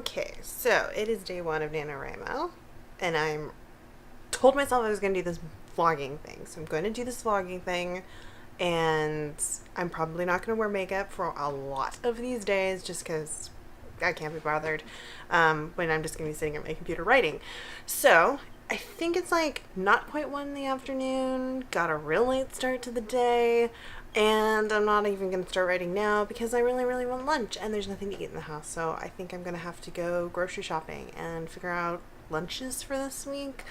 Okay, so it is day one of NaNoWriMo, and I'm told myself I was going to do this vlogging thing. So I'm going to do this vlogging thing, and I'm probably not going to wear makeup for a lot of these days just because I can't be bothered when I'm just going to be sitting at my computer writing. So I think it's like not quite 1 in the afternoon, got a real late start to the day, and I'm not even going to start writing now because I really, really want lunch and there's nothing to eat in the house. So I think I'm going to have to go grocery shopping and figure out lunches for this week.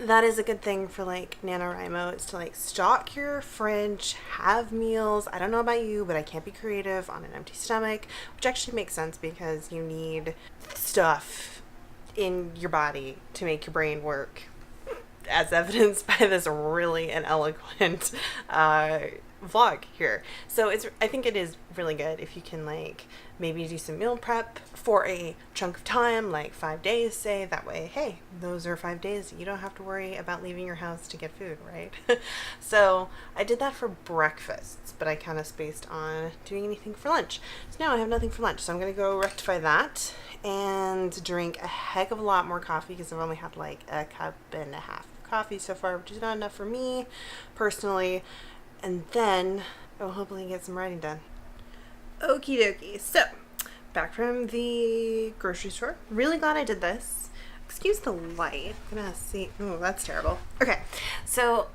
That is a good thing for like NaNoWriMo, is to like stock your fridge, have meals. I don't know about you, but I can't be creative on an empty stomach, which actually makes sense because you need stuff in your body to make your brain work, as evidenced by this really and eloquent vlog here. So I think it is really good if you can like maybe do some meal prep for a chunk of time, like 5 days, say. That way, hey, those are 5 days you don't have to worry about leaving your house to get food, right? So I did that for breakfasts, but I kind of spaced on doing anything for lunch. So now I have nothing for lunch, so I'm gonna go rectify that and drink a heck of a lot more coffee because I've only had like a cup and a half of coffee so far, which is not enough for me personally. And then I'll hopefully get some writing done. Okie dokie. So, back from the grocery store. Really glad I did this. Excuse the light. I'm gonna see. Oh, that's terrible. Okay. So,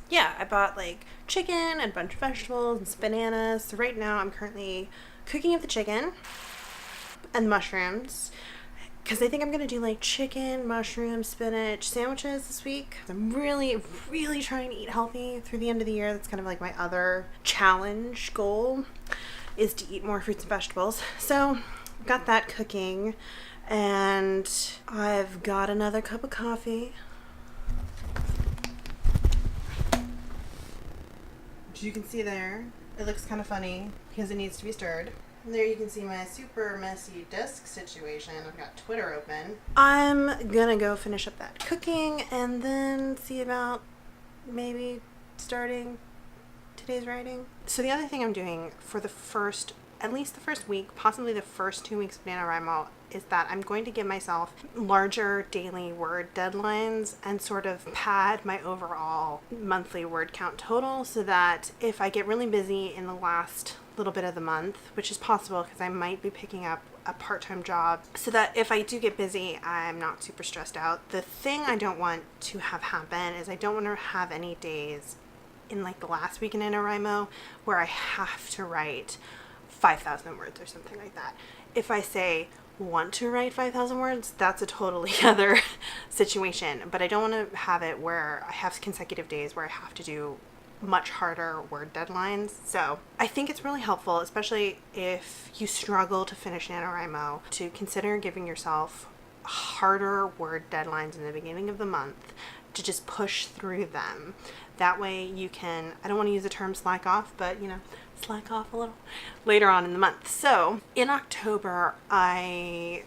yeah, I bought like chicken and a bunch of vegetables and some bananas. So right now I'm currently cooking up the chicken and mushrooms, because I think I'm going to do like chicken, mushroom, spinach sandwiches this week. I'm really, really trying to eat healthy through the end of the year. That's kind of like my other challenge goal, is to eat more fruits and vegetables. So got that cooking, and I've got another cup of coffee, which you can see there. It looks kind of funny because it needs to be stirred. There you can see my super messy desk situation. I've got Twitter open. I'm gonna go finish up that cooking and then see about maybe starting today's writing. So the other thing I'm doing for at least the first week, possibly the first 2 weeks of NaNoWriMo, is that I'm going to give myself larger daily word deadlines and sort of pad my overall monthly word count total, so that if I get really busy in the last little bit of the month, which is possible because I might be picking up a part-time job, so that if I do get busy, I'm not super stressed out. The thing I don't want to have happen is I don't want to have any days in like the last week in NaNoWriMo where I have to write 5,000 words or something like that. If I say want to write 5,000 words, that's a totally other situation. But I don't want to have it where I have consecutive days where I have to do much harder word deadlines. So I think it's really helpful, especially if you struggle to finish NaNoWriMo, to consider giving yourself harder word deadlines in the beginning of the month, to just push through them. That way you can, I don't want to use the term slack off, but slack off a little later on in the month. So in October, I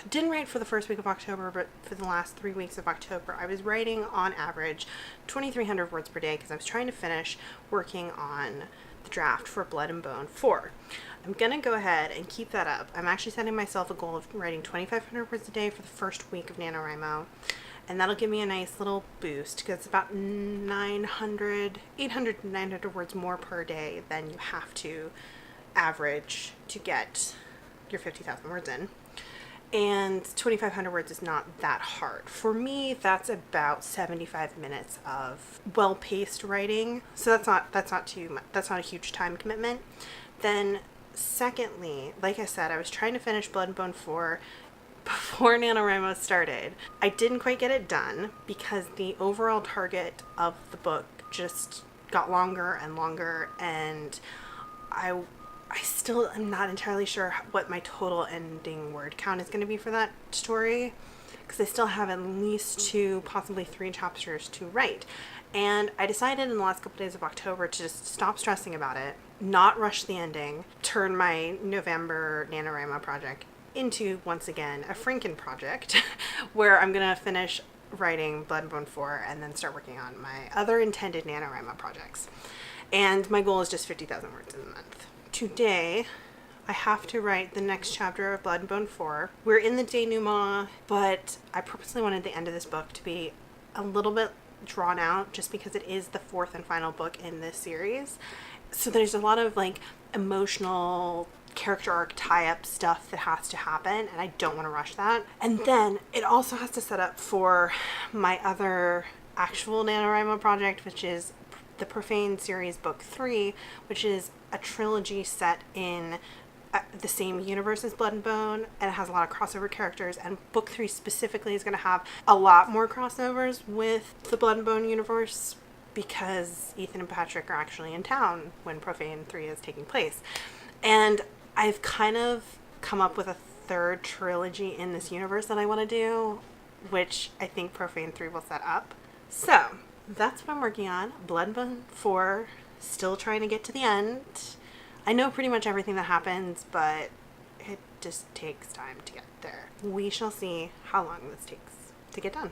didn't write for the first week of October, but for the last 3 weeks of October, I was writing on average 2,300 words per day because I was trying to finish working on the draft for Blood and Bone 4. I'm gonna go ahead and keep that up. I'm actually setting myself a goal of writing 2,500 words a day for the first week of NaNoWriMo. And that'll give me a nice little boost because it's about 800 to 900 words more per day than you have to average to get your 50,000 words in. And 2,500 words is not that hard. For me, that's about 75 minutes of well-paced writing. So that's not too much. That's not a huge time commitment. Then secondly, like I said, I was trying to finish Blood and Bone 4 before NaNoWriMo started. I didn't quite get it done because the overall target of the book just got longer and longer, and I still am not entirely sure what my total ending word count is going to be for that story, because I still have at least 2, possibly 3 chapters to write. And I decided in the last couple days of October to just stop stressing about it, not rush the ending, turn my November NaNoWriMo project into, once again, a Franken project where I'm going to finish writing Blood and Bone 4 and then start working on my other intended NaNoWriMo projects. And my goal is just 50,000 words in a month. Today, I have to write the next chapter of Blood and Bone 4. We're in the denouement, but I purposely wanted the end of this book to be a little bit drawn out just because it is the fourth and final book in this series. So there's a lot of like emotional character arc tie-up stuff that has to happen, and I don't want to rush that. And then it also has to set up for my other actual NaNoWriMo project, which is the Profane series book 3, which is a trilogy set in the same universe as Blood and Bone, and it has a lot of crossover characters, and book 3 specifically is going to have a lot more crossovers with the Blood and Bone universe because Ethan and Patrick are actually in town when Profane 3 is taking place. And I've kind of come up with a third trilogy in this universe that I want to do, which I think Profane 3 will set up. So that's what I'm working on. Blood and Bone 4, still trying to get to the end. I know pretty much everything that happens, but it just takes time to get there. We shall see how long this takes to get done.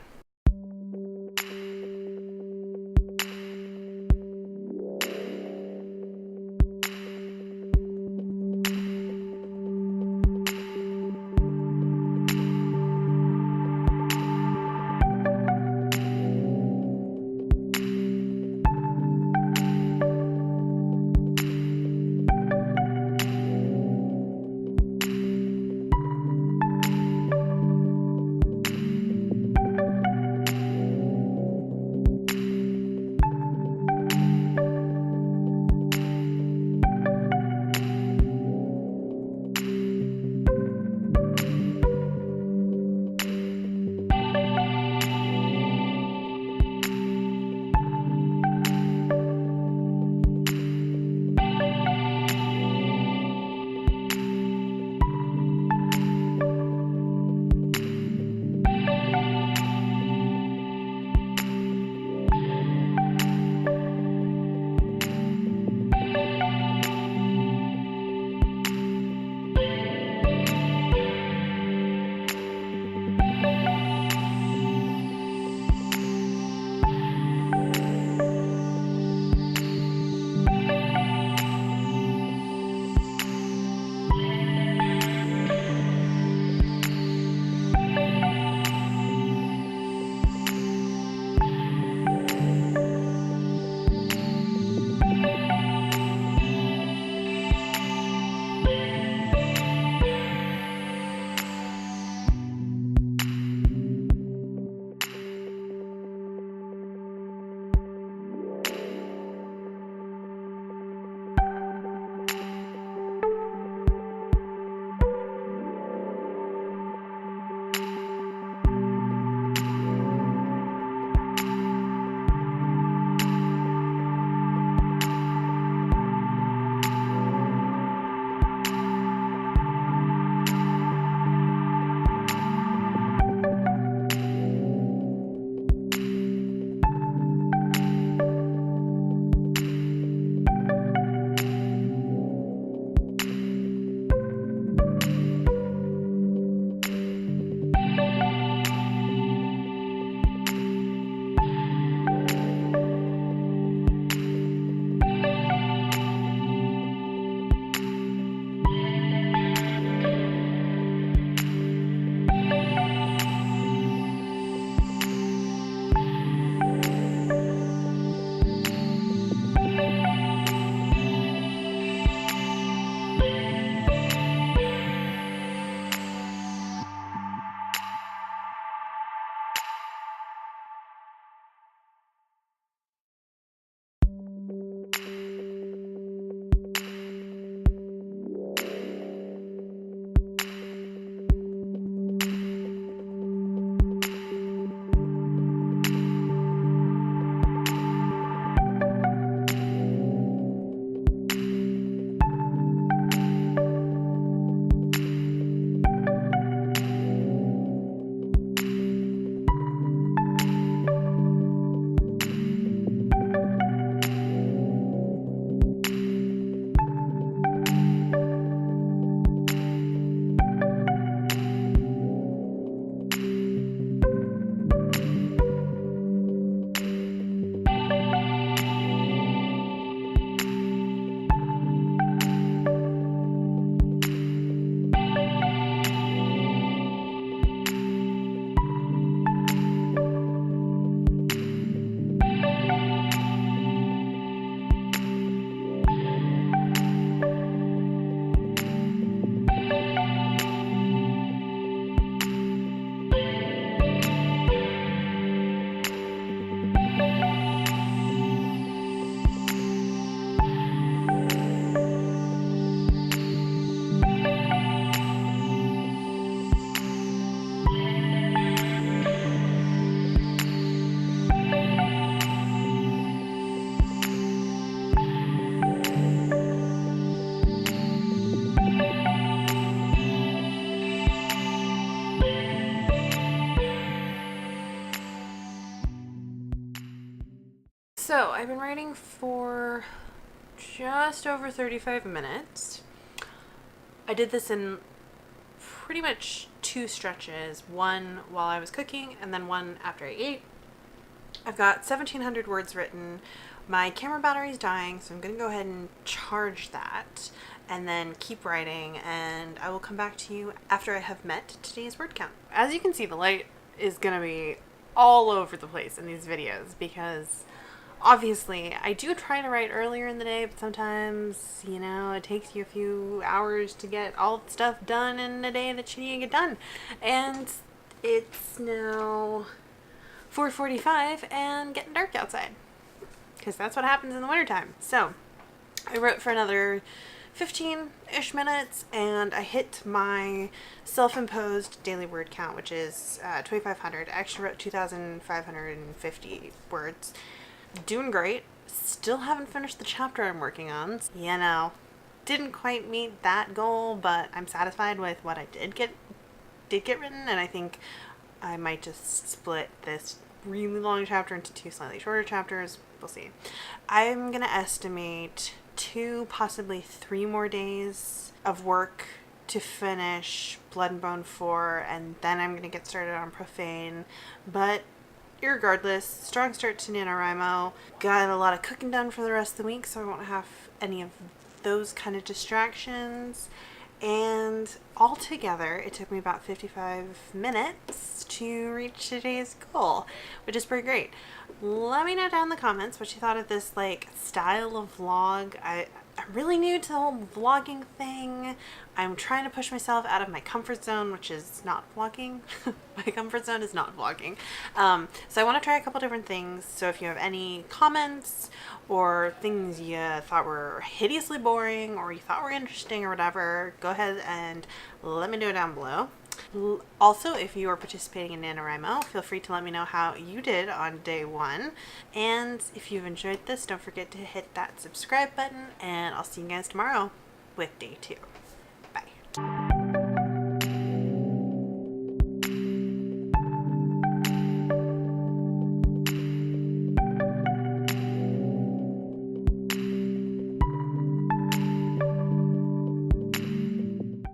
So I've been writing for just over 35 minutes. I did this in pretty much 2 stretches, one while I was cooking and then one after I ate. I've got 1,700 words written. My camera battery's dying, so I'm going to go ahead and charge that and then keep writing, and I will come back to you after I have met today's word count. As you can see, the light is going to be all over the place in these videos because obviously I do try to write earlier in the day, but sometimes, you know, it takes you a few hours to get all the stuff done in a day that you need to get done. And it's now 4:45 and getting dark outside, because that's what happens in the wintertime. So I wrote for another 15-ish minutes and I hit my self-imposed daily word count, which is 2,500. I actually wrote 2,550 words. Doing great. Still haven't finished the chapter I'm working on. You know, didn't quite meet that goal, but I'm satisfied with what I did get written, and I think I might just split this really long chapter into 2 slightly shorter chapters. We'll see. I'm gonna estimate 2, possibly 3 more days of work to finish Blood and Bone 4, and then I'm gonna get started on Profane. But irregardless, strong start to NaNoWriMo. Got a lot of cooking done for the rest of the week, so I won't have any of those kind of distractions. And altogether, it took me about 55 minutes to reach today's goal, which is pretty great. Let me know down in the comments what you thought of this style of vlog. I'm really new to the whole vlogging thing. I'm trying to push myself out of my comfort zone, which is not vlogging. My comfort zone is not vlogging. So I want to try a couple different things. So if you have any comments or things you thought were hideously boring or you thought were interesting or whatever, go ahead and let me know down below. Also, if you are participating in NaNoWriMo, feel free to let me know how you did on day 1. And if you've enjoyed this, don't forget to hit that subscribe button, and I'll see you guys tomorrow with day 2.